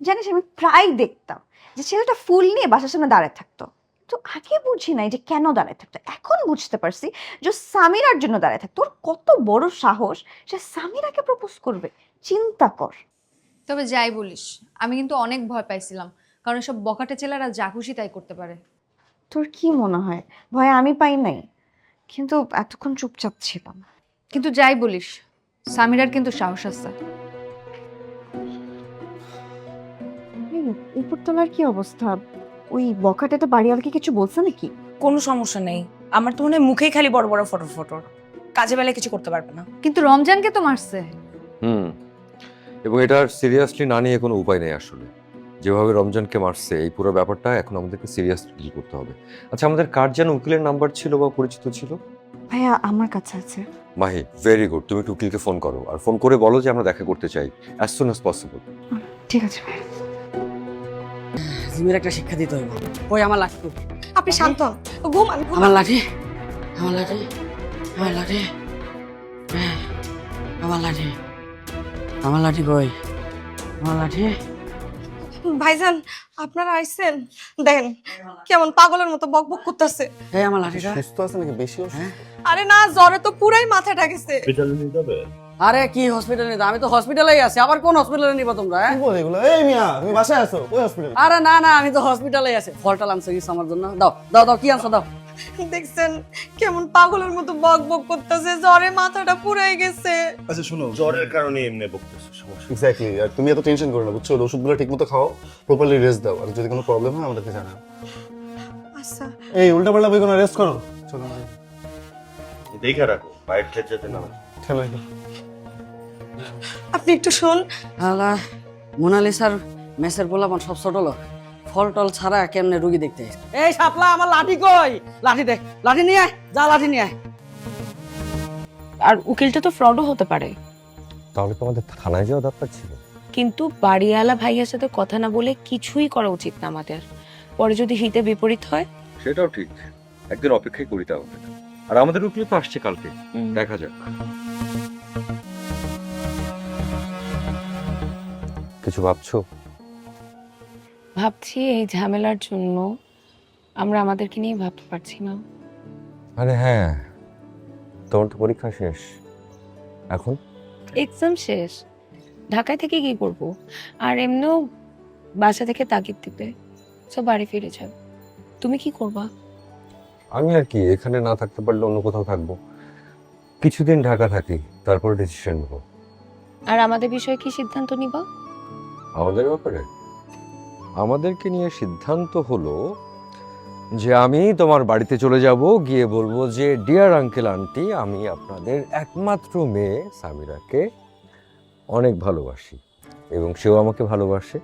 জানিস আমি প্রায় দেখতাম যে ছেলেটা ফুল নিয়ে বাসার সামনে দাঁড়ায় থাকতো, তো আগে বুঝি নাই যে কেন দাঁড়ায় থাকতো। এখন বুঝতে পারছি যে সামিরার জন্য দাঁড়ায় থাকতো। ওর কত বড় সাহস, সে সামিরাকে প্রপোজ করবে, চিন্তা কর। তবে যাই বলিস, আমি কিন্তু অনেক ভয় পাইছিলাম, কারণ সব বখাটে ছেলেরা যা খুশি তাই করতে পারে। তোর কি মনে হয় ভয় আমি পাই নাই? কিন্তু এতক্ষণ চুপচাপ ছিলাম। কিন্তু যাই বলিস, সামিরার কিন্তু সাহস আছে। এই, উপরতলার কি অবস্থা? ওই বখাটেটা বাড়িওয়ালাকে কিছু বলছে নাকি? কোনো সমস্যা নেই, আমার তো মনে হয় মুখেই খালি বড় বড় ফটো ফটো, কাজে বেলায় কিছু করতে পারবে না। কিন্তু রমজানকে তো মারছে। এবং এটা সিরিয়াসলি না নিয়ে কোনো উপায় নেই আসলে। যেভাবে রমজানকে মারছে এই পুরো ব্যাপারটা এখন আমাদেরকে সিরিয়াসলি ডিল করতে হবে। আচ্ছা, আমাদের কার যেন উকিলের নাম্বার ছিল বা পরিচিত ছিল? ভাইয়া আমার কাছে আছে। মাহি, ভেরি গুড, তুমি একটু উকিলকে ফোন করো আর ফোন করে বলো যে আমরা দেখা করতে চাই অ্যাজ সুন অ্যাজ পসিবল। ঠিক আছে ভাইয়া। জিমের একটা শিক্ষা দিতে হইব। ওই আমার লাঠি কই? আপনি শান্ত হন, ঘুমান আমার লাঠি, আমার লাঠি, আমার লাঠি, আমার লাঠি, আমার লাঠি কই? আমার লাঠি। ভাইজান আপনারা আইছেন, দেখেন কেমন পাগলের মতো বক বক করতেছে। এই আমার লাঠিটা। সুস্থ আছে নাকি? বেশি অসুস্থ? আরে না, জ্বরে তো পুরাই মাথাটা গেছে। হসপিটালে নিয়ে যাবে? আরে কি হসপিটালে নিতে? আমি তো হসপিটালেই আছি। আবার কোন হসপিটালে নিবা তোমরা? কি বলে এগুলো? এই মিয়া, তুমি বাসায় আছো? ওই হসপিটালে? আরে না না, আমি তো হসপিটালেই আছি। ফলটা আনছো কিছু আমার জন্য? দাও দাও দাও, কি আনছো দাও। দেখছেন কেমন পাগলের মতো বক বক করতেছে, জ্বরে মাথাটা পুরাই গেছে। আচ্ছা শুনো, জ্বরের কারণে এমনি বকতেছে, সমস্যা এক্স্যাক্টলি। আর তুমি এত টেনশন করো না, বুঝছো? ওষুধগুলো ঠিকমতো খাও, প্রপারলি রেস্ট দাও, আর যদি কোনো প্রবলেম হয় আমাদেরকে জানাও। আচ্ছা এই উল্টাপাল্টা বই কোনো রেস্ট করো। চলো আমরা নেই। দেখে রাখো বাইরে খেতে যেতে না হয়। খেলো এগুলো। আপনি একটু শুন। আলা মোনালিসার মেসের পোলাপান সব ছোট লোক, ফল টল ছাড়া কেমনে রুগী দেখতে আসে। এই শাপলা, আমার লাঠি কই? লাঠি দে, লাঠি নিয়ে আয়, যা লাঠি নিয়ে আয়। আর উকিলটা তো ফ্রডও হতে পারে, তাহলে তো আমাদের থানায় যাওয়া দরকার ছিল। কিন্তু বাড়িওয়ালা ভাইয়ের সাথে কথা না বলে কিছুই করা উচিত না আমাদের। পরে যদি হিতে বিপরীত হয়। সেটাও ঠিক, একদিন অপেক্ষাই করি তাহলে। আর আমাদের উকিল তো আসছে কালকে, দেখা যাক। কিছু ভাবছো? ভাবছি এই ঝামেলার জন্য আমরা আমাদেরকে নিয়ে ভাবতে পারছি না। আরে হ্যাঁ, তোমার তো পরীক্ষা শেষ এখন। এক্সাম শেষ, ঢাকায় থেকে কি করব? আর এমনিও বাসা থেকে তাগিদ দিবে, সব বাড়ি ফিরে যাবে। তুমি কি করবা? আমি আর কি, এখানে না থাকতে পারলে অন্য কোথাও থাকবো, কিছুদিন ঢাকা থাকি, তারপর ডিসিশন নেবো। আর আমাদের বিষয়ে কি সিদ্ধান্ত নিবা? আমাদের ব্যাপারে আমাদেরকে নিয়ে সিদ্ধান্ত হলো যে আমি তোমার বাড়িতে চলে যাব, গিয়ে বলবো যে ডিয়ার আঙ্কেল আন্টি, আমি আপনাদের একমাত্র মেয়ে সামিরাকে অনেক ভালোবাসি এবং সেও আমাকে ভালোবাসে।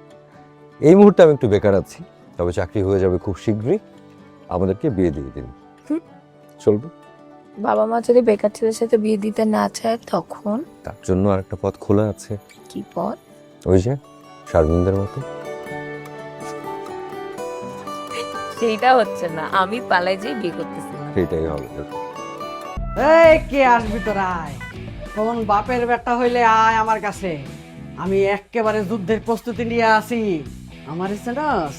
এই মুহূর্তে আমি একটু বেকার আছি, তবে চাকরি হয়ে যাবে খুব শীঘ্রই, আমাদেরকে বিয়ে দিয়ে দিন। চলবে? বাবা মা যদি বেকার ছেলের সাথে বিয়ে দিতে না চায় তখন? তার জন্য আরেকটা পথ খোলা আছে। কি পথ? ওই যে শারমিনদের মতো। সেইটা হচ্ছে না, আমি পালাই যে বিয়ে করতেছি না। সেটাই হবে। এই কে আসবি তোর? আয়, কোন বাপের বেটা হইলে আয় আমার কাছে। আমি একেবারে যুদ্ধের প্রস্তুতি নিয়ে আসি। আমার চেনাস,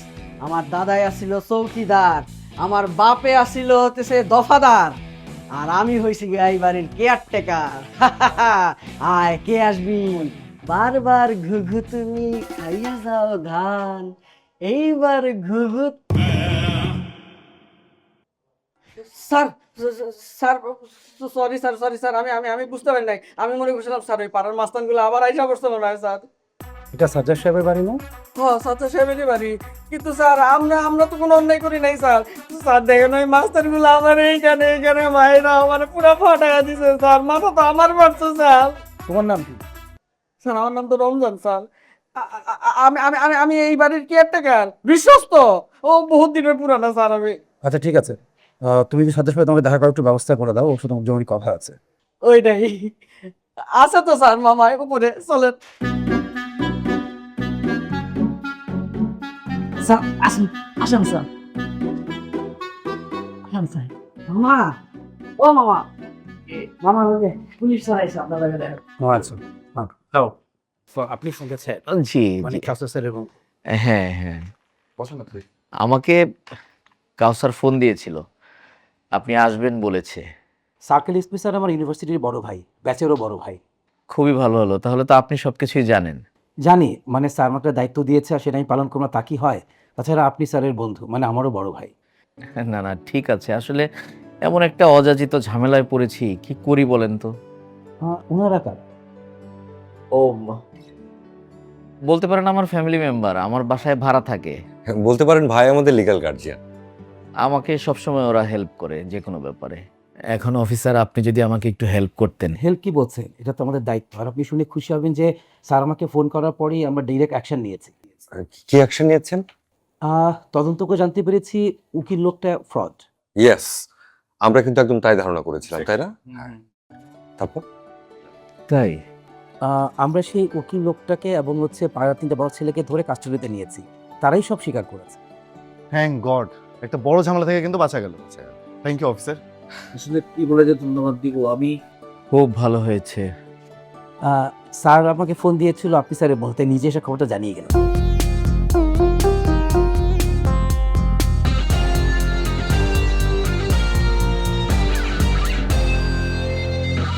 আমার দাদাই আসিল চৌকিদার, আমার বাপে আসিল হতেছে দফাদার, আর আমি হইছি এই বাড়ির কেয়ারটেকার। আয়, কে আসবি? বারবার ঘুঘু তুমি খাইয়া যাও ধান, এইবার ঘুঘু। Sir sir sorry sir, sorry sir, আমি আমি আমি বুঝতে পারি নাই। আমি মনে করছিলাম স্যার ওই পাড়ার মাস্তানগুলো আবার আইসা পড়ছে মনে হয় স্যার। এটা সাজ্জাদ সাহেবের বাড়ি না? হ্যাঁ সাথে সাহেবেরই বাড়ি, কিন্তু স্যার আমরা আমরা তো কোনো অন্যায় করি নাই স্যার। স্যার দেখেন ওই মাস্টারগুলো আমার এইখানে এইখানে মায়েরা আমার পুরো ফাটাইয়া দিছে স্যার, মাথা তো আমার মারছে স্যার। তোমার নাম কি? স্যার আমার নাম তো রমজান স্যার। আমি আমি আমি আমি এই বাড়ির কেয়ারটেকার, বিশ্বস্ত। ও বহুত দিনের পুরানা স্যার আমি। আচ্ছা ঠিক আছে, তুমি যে সাজ্জাদ সাহেব তোমাকে দেখা করার একটু ব্যবস্থা করে দাও, ওর সাথে আমার জরুরি কথা আছে। ওইটাই আছে তো স্যার, মামা উপরে চলেন। স্যার আসুন, আসুন স্যার, আসুন স্যার। মামা, ও মামা, মামা ওই যে পুলিশ স্যার আইসা আপনার কাছে দেখা। আচ্ছা, হ্যাঁ যাও। আপনি শুনেছেন জি মানে জি ক্লাসের এরকম হ্যাঁ হ্যাঁ, বসেন না please। আমাকে কাউসার ফোন দিয়েছিল, আপনি আসবেন বলেছে। সার্কেল এসপি স্যার আমার ইউনিভার্সিটির বড় ভাই, ব্যাচেরও বড় ভাই। খুবই ভালো হলো, তাহলে তো আপনি সবকিছুই জানেন। জানি, মানে স্যার আমাকে দায়িত্ব দিয়েছে আর সেটা আমি পালন করবো না তা কি হয়? তাছাড়া আপনি স্যারের বন্ধু, মানে আমারও বড় ভাই। না না ঠিক আছে, আসলে এমন একটা অযাচিত ঝামেলায় পড়েছি, কি করি বলেন তো। ওনারা কার? ও বলতে পারেন আমার ফ্যামিলি মেম্বার, আমার বাসায় ভাড়া থাকে। বলতে পারেন ভাই আমাদের লিগ্যাল গার্জিয়ান। আমাকে সবসময় ওরা হেল্প করে যে কোনো ব্যাপারে। এখন অফিসার আপনি যদি আমাকে একটু হেল্প করতেন। হেল্প কি বলছেন? এটা তো আমাদের দায়িত্ব। আর আপনি শুনে খুশি হবেন যে স্যার আমাকে ফোন করার পরেই আমরা ডিরেক্ট অ্যাকশন নিয়েছি। কি অ্যাকশন নিয়েছেন? তদন্ত করে জানতে পেরেছি উকিল লোকটা ফ্রড। ইয়েস, আমরা কিন্তু একদম তাই ধারণা করেছিলাম, তাই না? তারপর তাই? আমরা সেই উকিল লোকটাকে এবং পাড়ার 3টে বড় ছেলেকে ধরে কাস্টডিতে নিয়েছি। তারাই সব স্বীকার করেছে। থ্যাংক গড, একটা বড় ঝামেলা থেকে কিন্তু বাঁচা গেল। Thank you officer. আসলে কি বলে যে ধন্যবাদ দিব আমি। খুব ভালো হয়েছে। স্যার আমাকে ফোন দিয়েছিল, আপনি স্যারের বলতে নিজে এসে খবরটা জানিয়ে গেলেন।